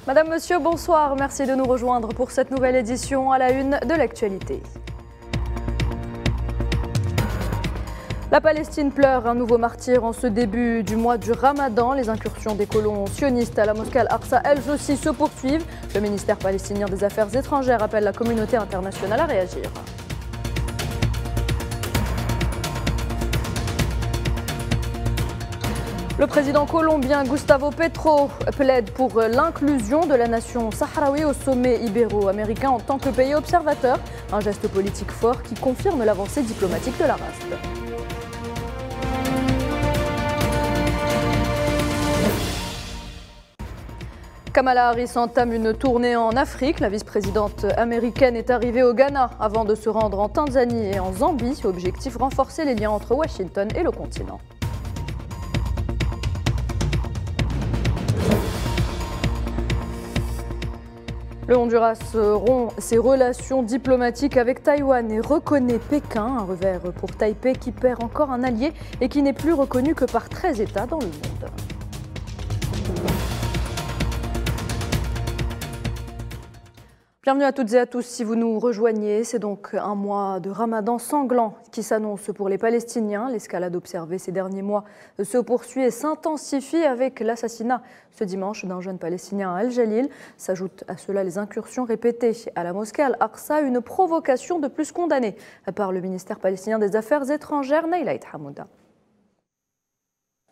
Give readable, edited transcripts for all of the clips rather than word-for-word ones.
Madame, Monsieur, bonsoir. Merci de nous rejoindre pour cette nouvelle édition à la une de l'actualité. La Palestine pleure un nouveau martyr en ce début du mois du Ramadan. Les incursions des colons sionistes à la mosquée Al-Aqsa, elles aussi, se poursuivent. Le ministère palestinien des Affaires étrangères appelle la communauté internationale à réagir. Le président colombien Gustavo Petro plaide pour l'inclusion de la nation sahraoui au sommet ibéro-américain en tant que pays observateur. Un geste politique fort qui confirme l'avancée diplomatique de la race. Kamala Harris entame une tournée en Afrique. La vice-présidente américaine est arrivée au Ghana avant de se rendre en Tanzanie et en Zambie. Objectif, renforcer les liens entre Washington et le continent. Le Honduras rompt ses relations diplomatiques avec Taïwan et reconnaît Pékin, un revers pour Taipei qui perd encore un allié et qui n'est plus reconnu que par 13 États dans le monde. Bienvenue à toutes et à tous si vous nous rejoignez. C'est donc un mois de Ramadan sanglant qui s'annonce pour les Palestiniens. L'escalade observée ces derniers mois se poursuit et s'intensifie avec l'assassinat ce dimanche d'un jeune Palestinien à Al-Jalil. S'ajoutent à cela les incursions répétées à la mosquée Al-Aqsa, une provocation de plus condamnée par le ministère palestinien des Affaires étrangères, Nailaït Hamouda.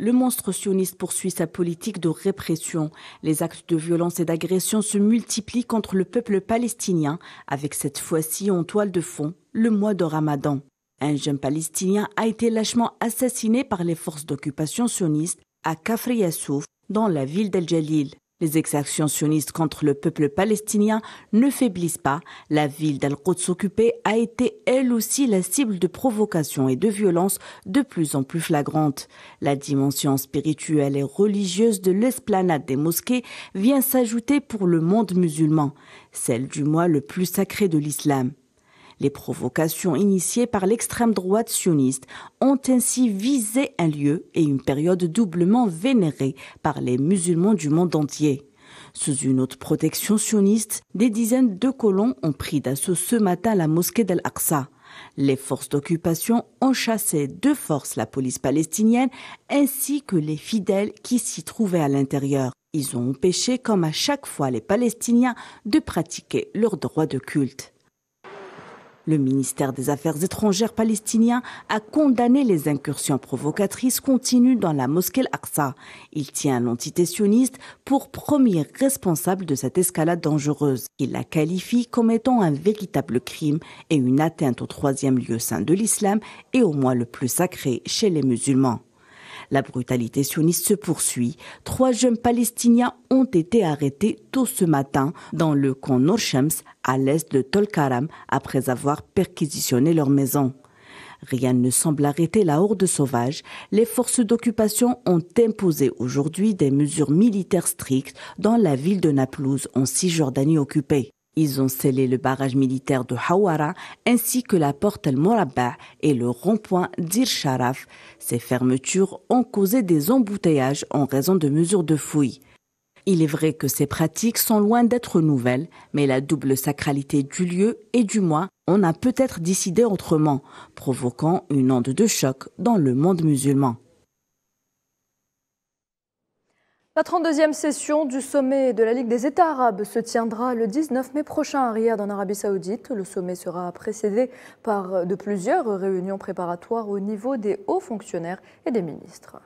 Le monstre sioniste poursuit sa politique de répression. Les actes de violence et d'agression se multiplient contre le peuple palestinien, avec cette fois-ci en toile de fond le mois de Ramadan. Un jeune Palestinien a été lâchement assassiné par les forces d'occupation sionistes à Kafr Yassouf, dans la ville d'Al-Jalil. Les exactions sionistes contre le peuple palestinien ne faiblissent pas. La ville d'Al-Quds occupée a été elle aussi la cible de provocations et de violences de plus en plus flagrantes. La dimension spirituelle et religieuse de l'esplanade des mosquées vient s'ajouter pour le monde musulman, celle du mois le plus sacré de l'islam. Les provocations initiées par l'extrême droite sioniste ont ainsi visé un lieu et une période doublement vénérés par les musulmans du monde entier. Sous une haute protection sioniste, des dizaines de colons ont pris d'assaut ce matin la mosquée d'Al-Aqsa. Les forces d'occupation ont chassé de force la police palestinienne ainsi que les fidèles qui s'y trouvaient à l'intérieur. Ils ont empêché, comme à chaque fois, les Palestiniens de pratiquer leur droit de culte. Le ministère des Affaires étrangères palestinien a condamné les incursions provocatrices continues dans la mosquée Al-Aqsa. Il tient l'entité sioniste pour premier responsable de cette escalade dangereuse. Il la qualifie comme étant un véritable crime et une atteinte au troisième lieu saint de l'islam et au mois le plus sacré chez les musulmans. La brutalité sioniste se poursuit. 3 jeunes Palestiniens ont été arrêtés tôt ce matin dans le camp Nour Shams, à l'est de Tolkaram, après avoir perquisitionné leur maison. Rien ne semble arrêter la horde sauvage. Les forces d'occupation ont imposé aujourd'hui des mesures militaires strictes dans la ville de Naplouse, en Cisjordanie occupée. Ils ont scellé le barrage militaire de Hawara ainsi que la porte Al-Morabba et le rond-point d'Ir Sharaf. Ces fermetures ont causé des embouteillages en raison de mesures de fouilles. Il est vrai que ces pratiques sont loin d'être nouvelles, mais la double sacralité du lieu et du mois en a peut-être décidé autrement, provoquant une onde de choc dans le monde musulman. La 32e session du sommet de la Ligue des États arabes se tiendra le 19 mai prochain à Riyad en Arabie Saoudite. Le sommet sera précédé par de plusieurs réunions préparatoires au niveau des hauts fonctionnaires et des ministres.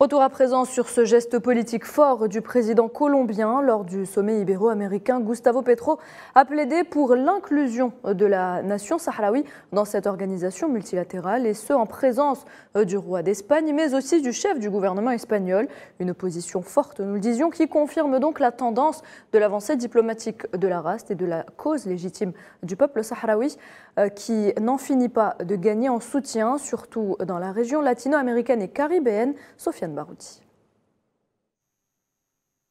Retour à présent sur ce geste politique fort du président colombien lors du sommet ibéro-américain. Gustavo Petro a plaidé pour l'inclusion de la nation sahraoui dans cette organisation multilatérale et ce en présence du roi d'Espagne mais aussi du chef du gouvernement espagnol. Une position forte, nous le disions, qui confirme donc la tendance de l'avancée diplomatique de la race et de la cause légitime du peuple sahraoui qui n'en finit pas de gagner en soutien, surtout dans la région latino-américaine et caribéenne. Sofiane Baroudi.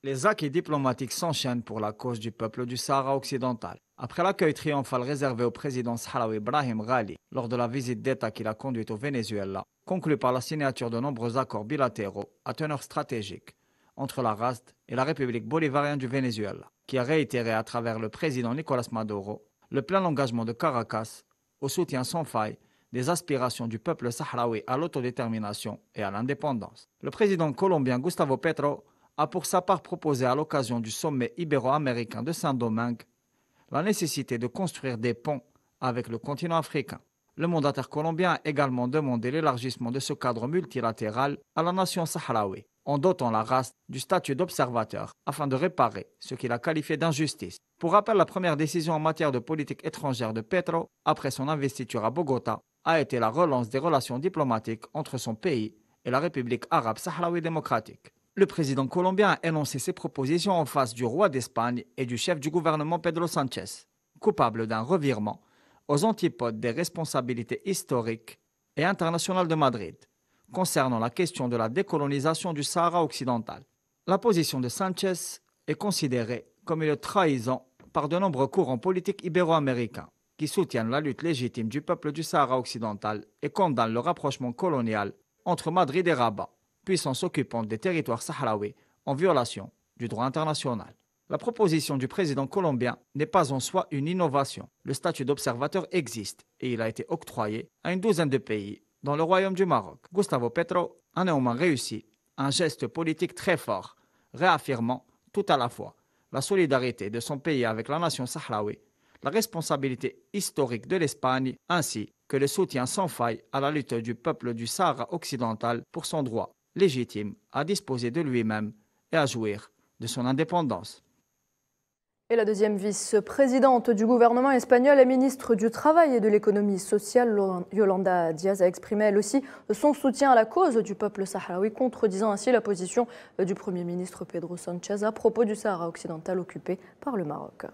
Les acquis diplomatiques s'enchaînent pour la cause du peuple du Sahara occidental. Après l'accueil triomphal réservé au président sahraoui Brahim Ghali lors de la visite d'État qu'il a conduite au Venezuela, conclue par la signature de nombreux accords bilatéraux à teneur stratégique entre la RASD et la République bolivarienne du Venezuela, qui a réitéré à travers le président Nicolás Maduro le plein engagement de Caracas au soutien sans faille des aspirations du peuple sahraoui à l'autodétermination et à l'indépendance. Le président colombien Gustavo Petro a pour sa part proposé à l'occasion du sommet ibéro-américain de Saint-Domingue la nécessité de construire des ponts avec le continent africain. Le mandataire colombien a également demandé l'élargissement de ce cadre multilatéral à la nation sahraoui, en dotant la RASD du statut d'observateur afin de réparer ce qu'il a qualifié d'injustice. Pour rappel, la première décision en matière de politique étrangère de Petro, après son investiture à Bogota, a été la relance des relations diplomatiques entre son pays et la République arabe sahraoui démocratique. Le président colombien a énoncé ses propositions en face du roi d'Espagne et du chef du gouvernement Pedro Sánchez, coupable d'un revirement aux antipodes des responsabilités historiques et internationales de Madrid, concernant la question de la décolonisation du Sahara occidental. La position de Sánchez est considérée comme une trahison par de nombreux courants politiques ibéro-américains qui soutiennent la lutte légitime du peuple du Sahara occidental et condamnent le rapprochement colonial entre Madrid et Rabat, puissance occupante des territoires sahraouis en violation du droit international. La proposition du président colombien n'est pas en soi une innovation. Le statut d'observateur existe et il a été octroyé à une douzaine de pays dans le royaume du Maroc. Gustavo Petro a néanmoins réussi un geste politique très fort, réaffirmant tout à la fois la solidarité de son pays avec la nation sahraoui, la responsabilité historique de l'Espagne, ainsi que le soutien sans faille à la lutte du peuple du Sahara occidental pour son droit légitime à disposer de lui-même et à jouir de son indépendance. Et la deuxième vice-présidente du gouvernement espagnol et ministre du Travail et de l'économie sociale, Yolanda Díaz, a exprimé elle aussi son soutien à la cause du peuple sahraoui, contredisant ainsi la position du Premier ministre Pedro Sánchez à propos du Sahara occidental occupé par le Maroc.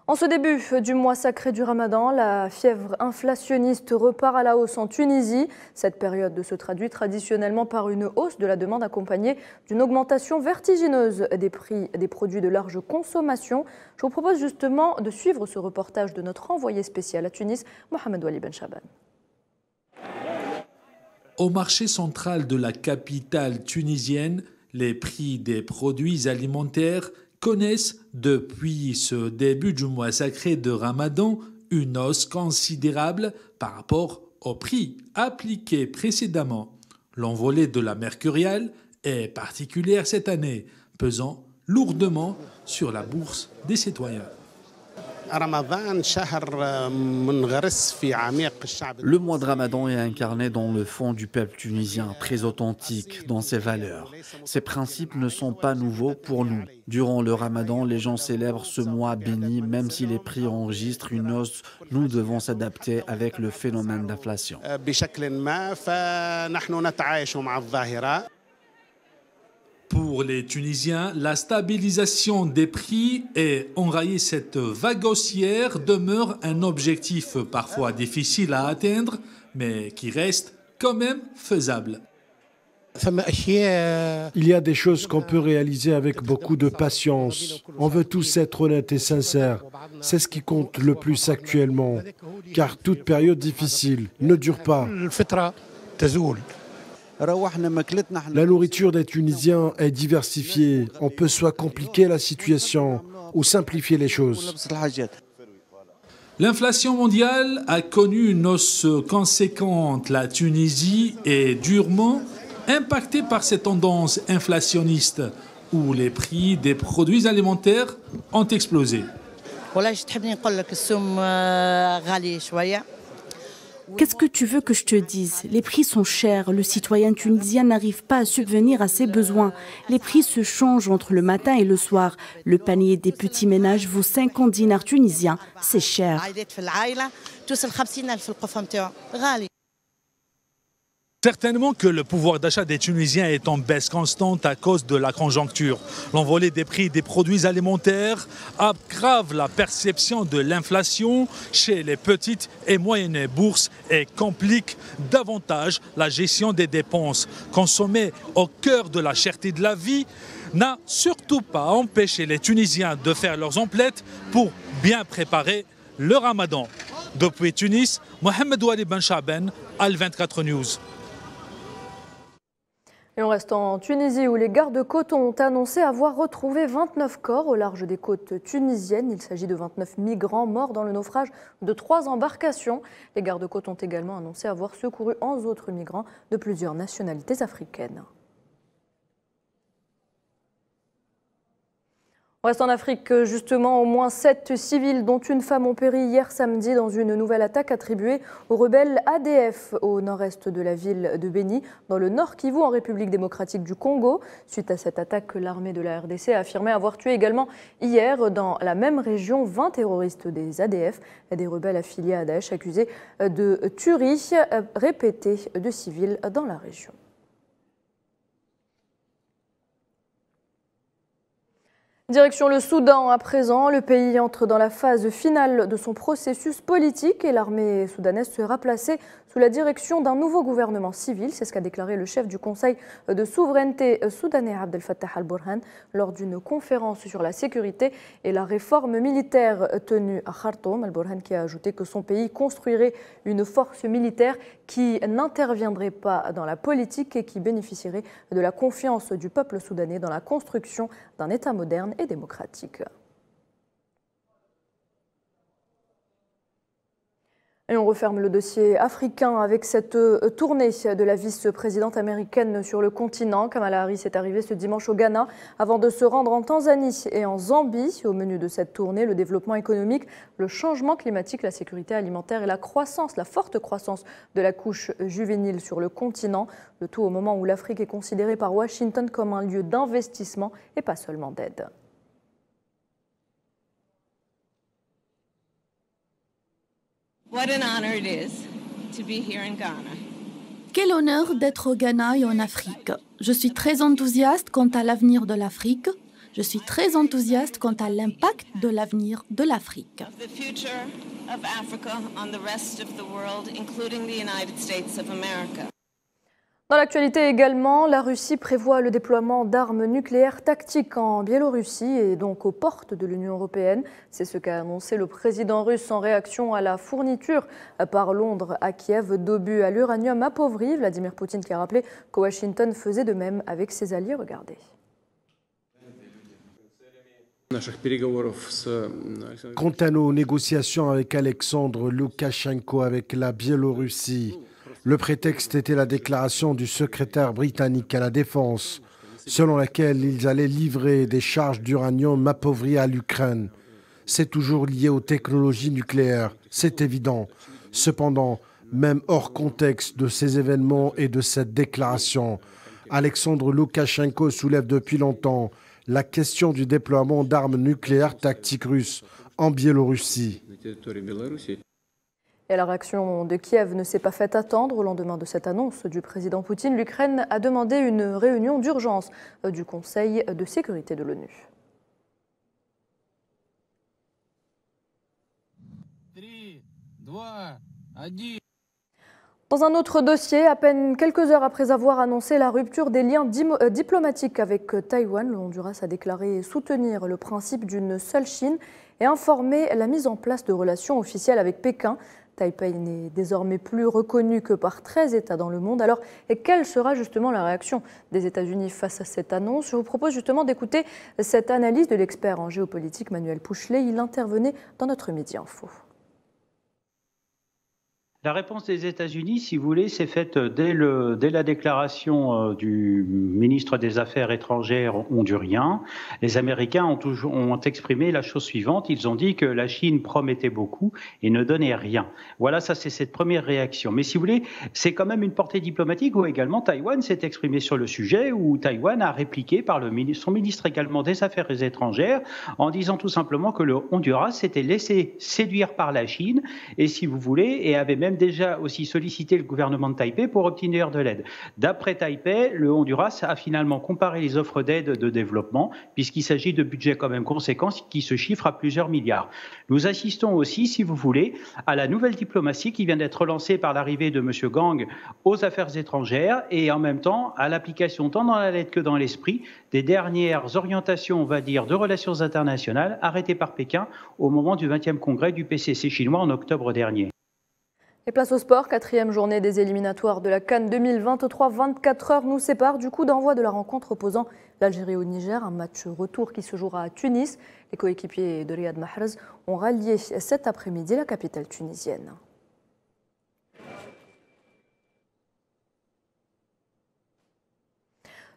En ce début du mois sacré du Ramadan, la fièvre inflationniste repart à la hausse en Tunisie. Cette période se traduit traditionnellement par une hausse de la demande accompagnée d'une augmentation vertigineuse des prix des produits de large consommation. Je vous propose justement de suivre ce reportage de notre envoyé spécial à Tunis, Mohamed Wali Ben Chaban. Au marché central de la capitale tunisienne, les prix des produits alimentaires connaissent depuis ce début du mois sacré de Ramadan une hausse considérable par rapport aux prix appliqués précédemment. L'envolée de la mercuriale est particulière cette année, pesant lourdement sur la bourse des citoyens. Le mois de Ramadan est incarné dans le fond du peuple tunisien, très authentique dans ses valeurs. Ces principes ne sont pas nouveaux pour nous. Durant le Ramadan, les gens célèbrent ce mois béni, même si les prix enregistrent une hausse, nous devons s'adapter avec le phénomène d'inflation. Pour les Tunisiens, la stabilisation des prix et enrayer cette vague haussière demeure un objectif parfois difficile à atteindre, mais qui reste quand même faisable. Il y a des choses qu'on peut réaliser avec beaucoup de patience. On veut tous être honnêtes et sincères. C'est ce qui compte le plus actuellement, car toute période difficile ne dure pas. La nourriture des Tunisiens est diversifiée. On peut soit compliquer la situation ou simplifier les choses. L'inflation mondiale a connu une hausse conséquente. La Tunisie est durement impactée par ces tendances inflationnistes où les prix des produits alimentaires ont explosé. Qu'est-ce que tu veux que je te dise? Les prix sont chers, le citoyen tunisien n'arrive pas à subvenir à ses besoins. Les prix se changent entre le matin et le soir. Le panier des petits ménages vaut 50 dinars tunisiens, c'est cher. Certainement que le pouvoir d'achat des Tunisiens est en baisse constante à cause de la conjoncture. L'envolée des prix des produits alimentaires aggrave la perception de l'inflation chez les petites et moyennes bourses et complique davantage la gestion des dépenses. Consommer au cœur de la cherté de la vie n'a surtout pas empêché les Tunisiens de faire leurs emplettes pour bien préparer le Ramadan. Depuis Tunis, Mohamed Ouali Ben Chaben, Al24 News. Et on reste en Tunisie où les gardes-côtes ont annoncé avoir retrouvé 29 corps au large des côtes tunisiennes. Il s'agit de 29 migrants morts dans le naufrage de 3 embarcations. Les gardes-côtes ont également annoncé avoir secouru 11 autres migrants de plusieurs nationalités africaines. On reste en Afrique, justement, au moins 7 civils, dont une femme, ont péri hier samedi dans une nouvelle attaque attribuée aux rebelles ADF au nord-est de la ville de Beni, dans le Nord Kivu, en République démocratique du Congo. Suite à cette attaque, l'armée de la RDC a affirmé avoir tué également hier, dans la même région, 20 terroristes des ADF, des rebelles affiliés à Daesh, accusés de tueries répétées de civils dans la région. Direction le Soudan à présent. Le pays entre dans la phase finale de son processus politique et l'armée soudanaise sera placée sous la direction d'un nouveau gouvernement civil. C'est ce qu'a déclaré le chef du Conseil de souveraineté soudanais Abdel Fattah al-Burhan lors d'une conférence sur la sécurité et la réforme militaire tenue à Khartoum. Al-Burhan qui a ajouté que son pays construirait une force militaire qui n'interviendrait pas dans la politique et qui bénéficierait de la confiance du peuple soudanais dans la construction d'un État moderne et démocratique. Et on referme le dossier africain avec cette tournée de la vice-présidente américaine sur le continent. Kamala Harris est arrivée ce dimanche au Ghana avant de se rendre en Tanzanie et en Zambie. Au menu de cette tournée, le développement économique, le changement climatique, la sécurité alimentaire et la croissance, la forte croissance de la couche juvénile sur le continent. Le tout au moment où l'Afrique est considérée par Washington comme un lieu d'investissement et pas seulement d'aide. What an honor it is to be here in Ghana. Quel honneur d'être au Ghana et en Afrique. Je suis très enthousiaste quant à l'avenir de l'Afrique. Je suis très enthousiaste quant à l'impact de l'avenir de l'Afrique. The future of Africa on the rest of the world, including the United States of America. Dans l'actualité également, la Russie prévoit le déploiement d'armes nucléaires tactiques en Biélorussie et donc aux portes de l'Union européenne. C'est ce qu'a annoncé le président russe en réaction à la fourniture par Londres à Kiev d'obus à l'uranium appauvri. Vladimir Poutine qui a rappelé que Washington faisait de même avec ses alliés. Regardez. Quant à nos négociations avec Alexandre Loukachenko avec la Biélorussie, le prétexte était la déclaration du secrétaire britannique à la Défense, selon laquelle ils allaient livrer des charges d'uranium appauvri à l'Ukraine. C'est toujours lié aux technologies nucléaires, c'est évident. Cependant, même hors contexte de ces événements et de cette déclaration, Alexandre Loukachenko soulève depuis longtemps la question du déploiement d'armes nucléaires tactiques russes en Biélorussie. Et la réaction de Kiev ne s'est pas fait attendre. Au lendemain de cette annonce du président Poutine, l'Ukraine a demandé une réunion d'urgence du Conseil de sécurité de l'ONU. Dans un autre dossier, à peine quelques heures après avoir annoncé la rupture des liens diplomatiques avec Taïwan, le Honduras a déclaré soutenir le principe d'une seule Chine et informer la mise en place de relations officielles avec Pékin. Taipei n'est désormais plus reconnu que par 13 États dans le monde. Alors, et quelle sera justement la réaction des États-Unis face à cette annonce? Je vous propose justement d'écouter cette analyse de l'expert en géopolitique Manuel Pouchelet. Il intervenait dans notre Midi Info. La réponse des États-Unis, si vous voulez, s'est faite dès la déclaration du ministre des Affaires étrangères hondurien. Les Américains ont exprimé la chose suivante. Ils ont dit que la Chine promettait beaucoup et ne donnait rien. Voilà, ça c'est cette première réaction. Mais si vous voulez, c'est quand même une portée diplomatique où également Taïwan s'est exprimé sur le sujet, où Taïwan a répliqué par son ministre également des Affaires étrangères en disant tout simplement que le Honduras s'était laissé séduire par la Chine et si vous voulez, et avait même même déjà aussi sollicité le gouvernement de Taipei pour obtenir de l'aide. D'après Taipei, le Honduras a finalement comparé les offres d'aide de développement, puisqu'il s'agit de budgets quand même conséquents qui se chiffrent à plusieurs milliards. Nous assistons aussi, si vous voulez, à la nouvelle diplomatie qui vient d'être lancée par l'arrivée de M. Gang aux affaires étrangères et en même temps à l'application tant dans la lettre que dans l'esprit des dernières orientations, on va dire, de relations internationales arrêtées par Pékin au moment du 20e congrès du PCC chinois en octobre dernier. Et place au sport, 4e journée des éliminatoires de la CAN 2023. 24 heures nous séparent du coup d'envoi de la rencontre opposant l'Algérie au Niger, un match retour qui se jouera à Tunis. Les coéquipiers de Riyad Mahrez ont rallié cet après-midi la capitale tunisienne.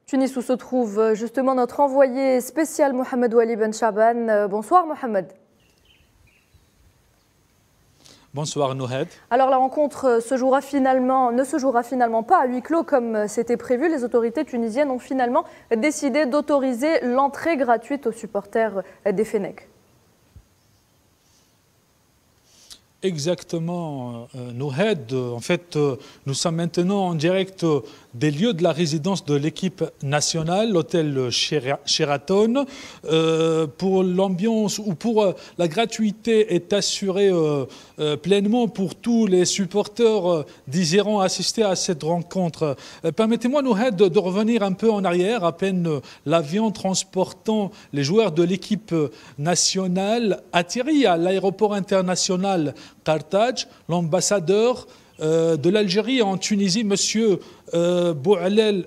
Tunis où se trouve justement notre envoyé spécial Mohamed Wali Ben Chaban. Bonsoir Mohamed. Bonsoir Nouhed. Alors la rencontre ne se jouera finalement pas à huis clos comme c'était prévu. Les autorités tunisiennes ont finalement décidé d'autoriser l'entrée gratuite aux supporters des Fennecs. Exactement, Nouhed. En fait, nous sommes maintenant en direct des lieux de la résidence de l'équipe nationale, l'hôtel Sheraton. Pour l'ambiance ou pour la gratuité est assurée pleinement pour tous les supporters désirant assister à cette rencontre. Permettez-moi, Nouhed, de revenir un peu en arrière. À peine l'avion transportant les joueurs de l'équipe nationale atterrit à l'aéroport international Carthage, l'ambassadeur de l'Algérie en Tunisie, M. Boualel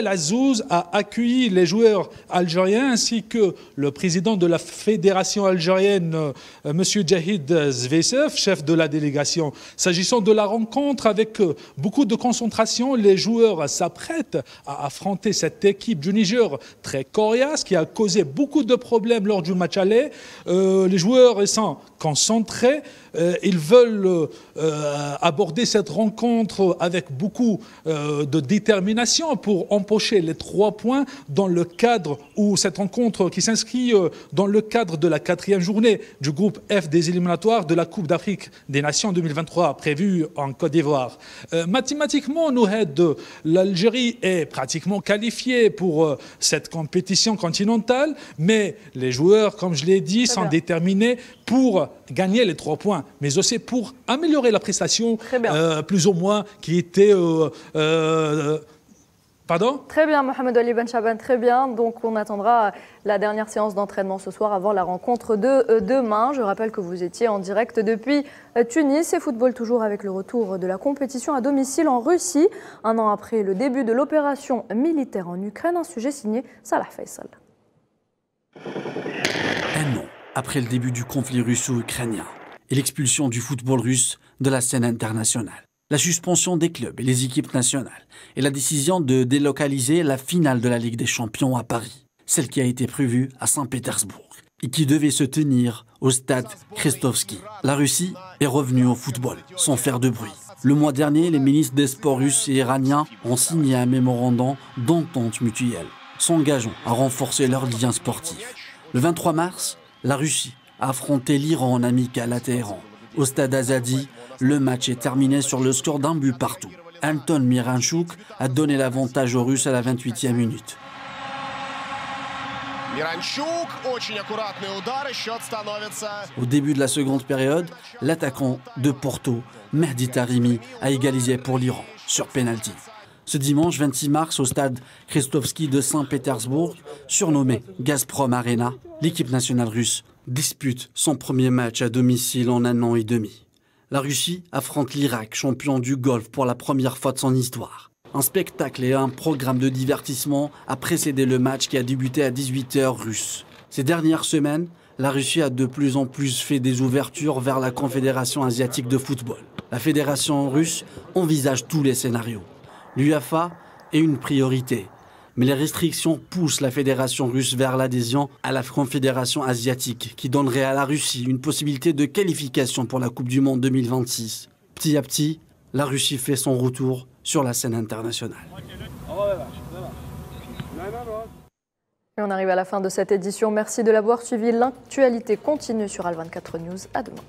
Azzouz, a accueilli les joueurs algériens ainsi que le président de la fédération algérienne, M. Djahid Zvesef, chef de la délégation. S'agissant de la rencontre, avec beaucoup de concentration, les joueurs s'apprêtent à affronter cette équipe du Niger très coriace qui a causé beaucoup de problèmes lors du match aller. Les joueurs sont concentrés. Ils veulent aborder cette rencontre avec beaucoup de détermination pour empocher les 3 points dans le cadre où cette rencontre qui s'inscrit dans le cadre de la 4e journée du groupe F des éliminatoires de la Coupe d'Afrique des Nations 2023 prévue en Côte d'Ivoire. Mathématiquement, l'Algérie est pratiquement qualifiée pour cette compétition continentale, mais les joueurs, comme je l'ai dit, sont déterminés pour gagner les 3 points, mais aussi pour améliorer la prestation, plus ou moins, qui était... Pardon ? Très bien, Mohamed Wali Ben Chaban, très bien. Donc on attendra la dernière séance d'entraînement ce soir avant la rencontre de demain. Je rappelle que vous étiez en direct depuis Tunis et football toujours avec le retour de la compétition à domicile en Russie. 1 an après le début de l'opération militaire en Ukraine, un sujet signé Salah Faisal. Un an après le début du conflit russo-ukrainien et l'expulsion du football russe de la scène internationale, la suspension des clubs et les équipes nationales et la décision de délocaliser la finale de la Ligue des Champions à Paris, celle qui a été prévue à Saint-Pétersbourg et qui devait se tenir au stade Krestovski. La Russie est revenue au football sans faire de bruit. Le mois dernier, les ministres des sports russes et iraniens ont signé un mémorandum d'entente mutuelle, s'engageant à renforcer leurs liens sportifs. Le 23 mars, la Russie a affronté l'Iran en amical à Téhéran. Au stade Azadi, le match est terminé sur le score d'un but partout. Anton Miranchuk a donné l'avantage aux Russes à la 28e minute. Au début de la seconde période, l'attaquant de Porto, Mehdi Taremi, a égalisé pour l'Iran sur pénalty. Ce dimanche 26 mars, au stade Krestovski de Saint-Pétersbourg, surnommé Gazprom Arena, l'équipe nationale russe dispute son premier match à domicile en 1 an et demi. La Russie affronte l'Irak, champion du Golfe pour la première fois de son histoire. Un spectacle et un programme de divertissement a précédé le match qui a débuté à 18h russe. Ces dernières semaines, la Russie a de plus en plus fait des ouvertures vers la Confédération asiatique de football. La fédération russe envisage tous les scénarios. L'UEFA est une priorité, mais les restrictions poussent la fédération russe vers l'adhésion à la Confédération asiatique, qui donnerait à la Russie une possibilité de qualification pour la Coupe du Monde 2026. Petit à petit, la Russie fait son retour sur la scène internationale. Et on arrive à la fin de cette édition. Merci de l'avoir suivi. L'actualité continue sur Al24 News. À demain.